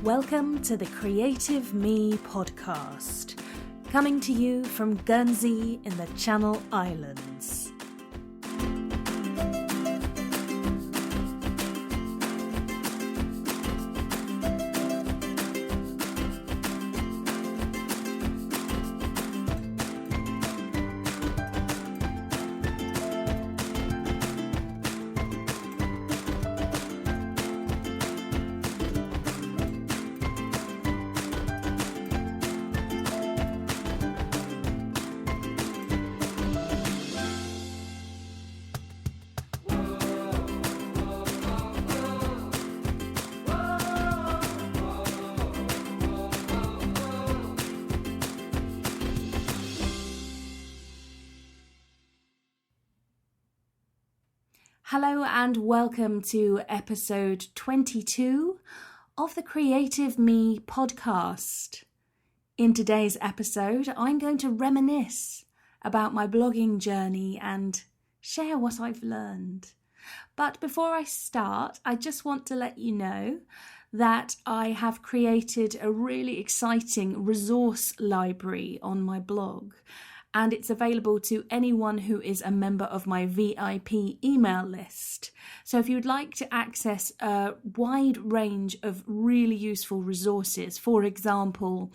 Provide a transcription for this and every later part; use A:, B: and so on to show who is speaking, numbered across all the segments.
A: Welcome to the Creative Me podcast, coming to you from Guernsey in the Channel Islands. Hello and welcome to episode 22 of the Creative Me podcast. In today's episode, I'm going to reminisce about my blogging journey and share what I've learned. But before I start, I just want to let you know that I have created a really exciting resource library on my blog. And it's available to anyone who is a member of my VIP email list. So if you'd like to access a wide range of really useful resources, for example,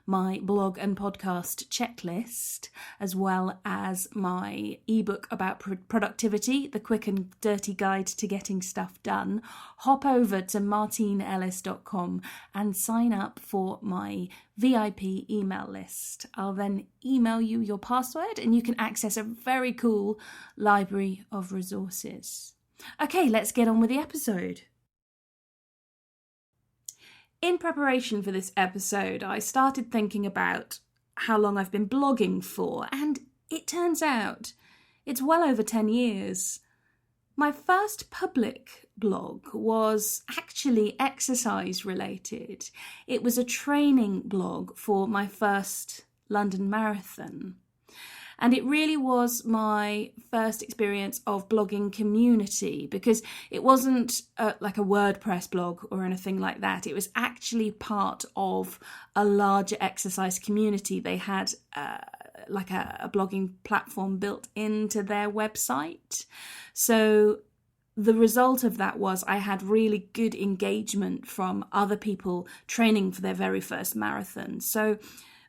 A: my blog and podcast checklist, as well as my ebook about productivity, the quick and dirty guide to getting stuff done, hop over to martinellis.com and sign up for my VIP email list. I'll then email you your password and you can access a very cool library of resources. Okay, let's get on with the episode. In preparation for this episode, I started thinking about how long I've been blogging for, and it turns out it's well over 10 years. My first public blog was actually exercise related. It was a training blog for my first London Marathon. And it really was my first experience of blogging community because it wasn't like a WordPress blog or anything like that. It was actually part of a larger exercise community. They had like a blogging platform built into their website. So the result of that was I had really good engagement from other people training for their very first marathon. So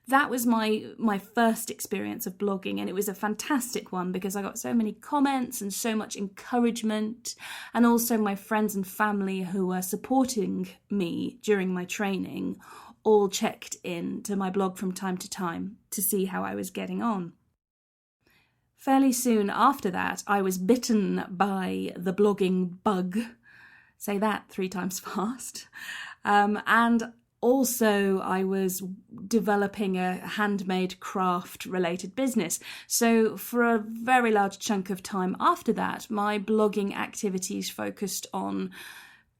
A: that was my first experience of blogging, and it was a fantastic one because I got so many comments and so much encouragement, and also my friends and family who were supporting me during my training all checked in to my blog from time to see how I was getting on. Fairly soon after that, I was bitten by the blogging bug. Say that 3 times fast. And also, I was developing a handmade craft related business. So for a very large chunk of time after that, my blogging activities focused on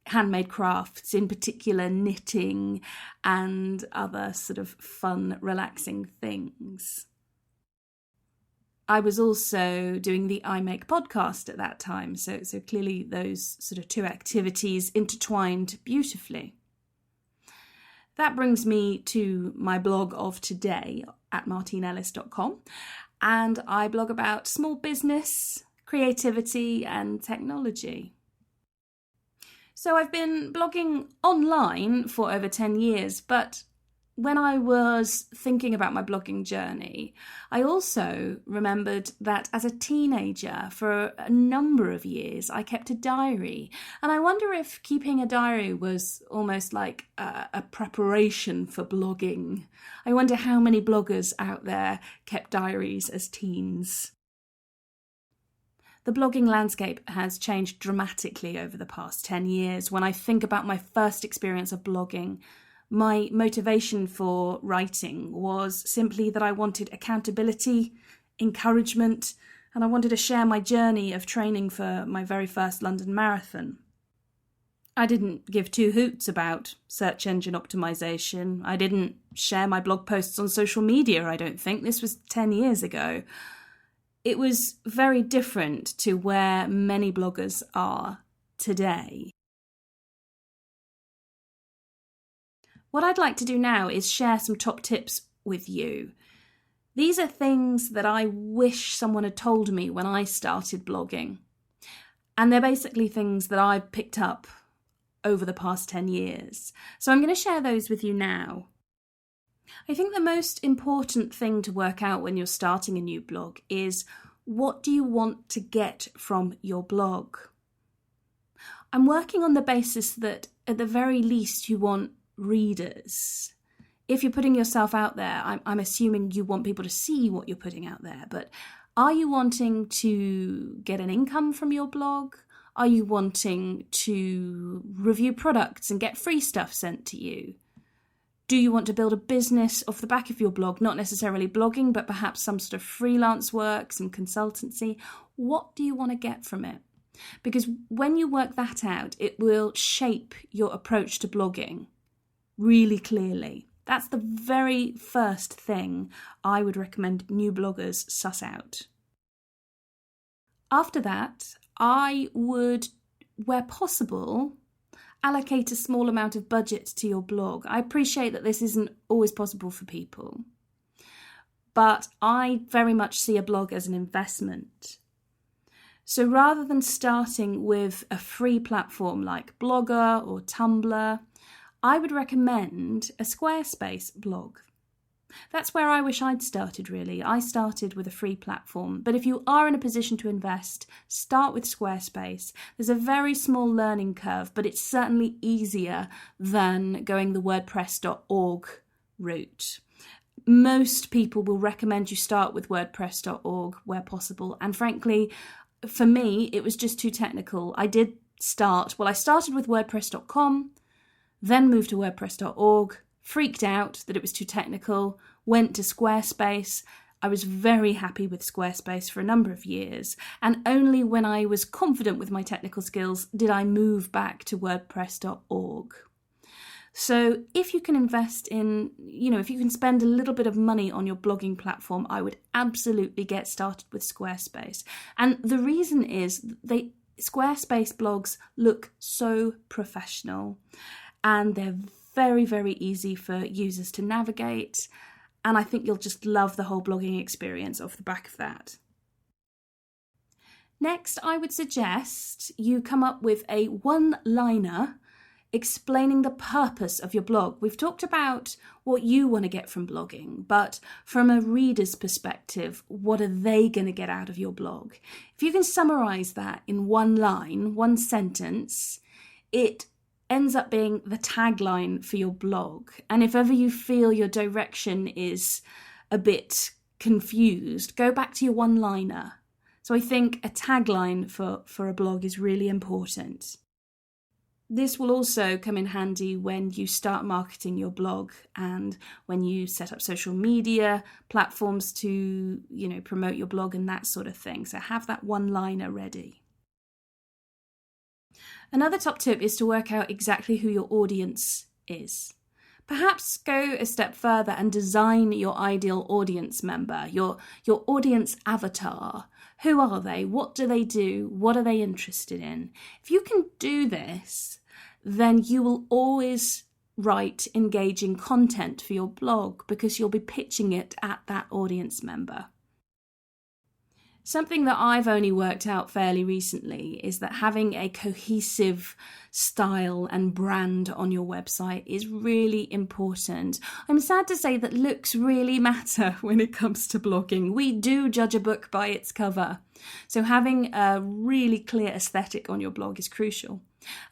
A: handmade crafts, in particular knitting and other sort of fun, relaxing things. I was also doing the iMake podcast at that time. So clearly those sort of 2 activities intertwined beautifully. That brings me to my blog of today at martinellis.com, and I blog about small business, creativity and technology. So I've been blogging online for over 10 years, but when I was thinking about my blogging journey, I also remembered that as a teenager, for a number of years, I kept a diary. And I wonder if keeping a diary was almost like a preparation for blogging. I wonder how many bloggers out there kept diaries as teens. The blogging landscape has changed dramatically over the past 10 years. When I think about my first experience of blogging, my motivation for writing was simply that I wanted accountability, encouragement, and I wanted to share my journey of training for my very first London Marathon. I didn't give 2 hoots about search engine optimization. I didn't share my blog posts on social media, I don't think. This was 10 years ago. It was very different to where many bloggers are today. What I'd like to do now is share some top tips with you. These are things that I wish someone had told me when I started blogging. And they're basically things that I've picked up over the past 10 years. So I'm going to share those with you now. I think the most important thing to work out when you're starting a new blog is, what do you want to get from your blog? I'm working on the basis that at the very least you want readers. If you're putting yourself out there, I'm assuming you want people to see what you're putting out there, but are you wanting to get an income from your blog? Are you wanting to review products and get free stuff sent to you? Do you want to build a business off the back of your blog, not necessarily blogging, but perhaps some sort of freelance work, some consultancy? What do you want to get from it? Because when you work that out, it will shape your approach to blogging really clearly. That's the very first thing I would recommend new bloggers suss out. After that, I would, where possible, allocate a small amount of budget to your blog. I appreciate that this isn't always possible for people, but I very much see a blog as an investment. So rather than starting with a free platform like Blogger or Tumblr, I would recommend a Squarespace blog. That's where I wish I'd started, really. I started with a free platform. But if you are in a position to invest, start with Squarespace. There's a very small learning curve, but it's certainly easier than going the WordPress.org route. Most people will recommend you start with WordPress.org where possible. And frankly, for me, it was just too technical. I started with WordPress.com, then moved to WordPress.org, freaked out that it was too technical, went to Squarespace. I was very happy with Squarespace for a number of years, and only when I was confident with my technical skills did I move back to WordPress.org. So if you can invest in, if you can spend a little bit of money on your blogging platform, I would absolutely get started with Squarespace. And the reason is Squarespace blogs look so professional, and they're very, very easy for users to navigate, and I think you'll just love the whole blogging experience off the back of that. Next, I would suggest you come up with a one-liner explaining the purpose of your blog. We've talked about what you want to get from blogging, but from a reader's perspective, what are they going to get out of your blog? If you can summarise that in one line, one sentence, it ends up being the tagline for your blog. And if ever you feel your direction is a bit confused, go back to your one-liner. So I think a tagline for a blog is really important. This will also come in handy when you start marketing your blog and when you set up social media platforms to, promote your blog and that sort of thing. So have that one-liner ready. Another top tip is to work out exactly who your audience is. Perhaps go a step further and design your ideal audience member, your audience avatar. Who are they? What do they do? What are they interested in? If you can do this, then you will always write engaging content for your blog because you'll be pitching it at that audience member. Something that I've only worked out fairly recently is that having a cohesive style and brand on your website is really important. I'm sad to say that looks really matter when it comes to blogging. We do judge a book by its cover. So having a really clear aesthetic on your blog is crucial.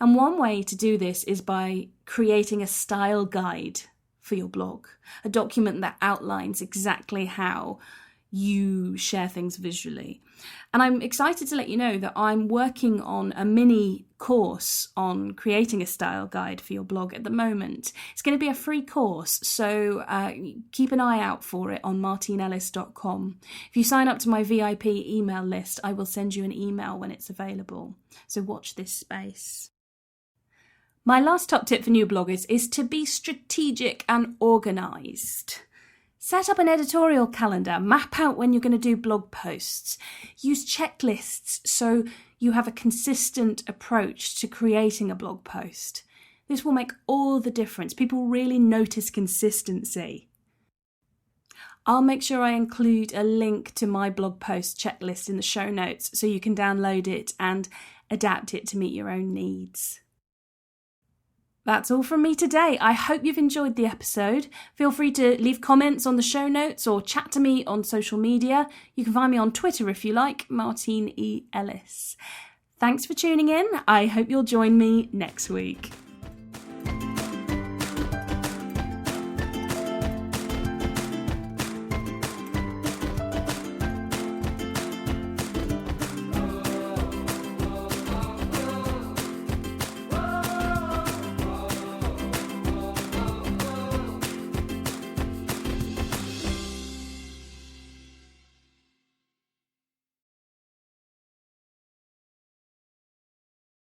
A: And one way to do this is by creating a style guide for your blog, a document that outlines exactly how you share things visually. And I'm excited to let you know that I'm working on a mini course on creating a style guide for your blog at the moment. It's going to be a free course, so keep an eye out for it on martinellis.com. If you sign up to my VIP email list, I will send you an email when it's available. So watch this space. My last top tip for new bloggers is to be strategic and organised. Set up an editorial calendar, map out when you're going to do blog posts. Use checklists so you have a consistent approach to creating a blog post. This will make all the difference. People really notice consistency. I'll make sure I include a link to my blog post checklist in the show notes so you can download it and adapt it to meet your own needs. That's all from me today. I hope you've enjoyed the episode. Feel free to leave comments on the show notes or chat to me on social media. You can find me on Twitter if you like, Martine E. Ellis. Thanks for tuning in. I hope you'll join me next week.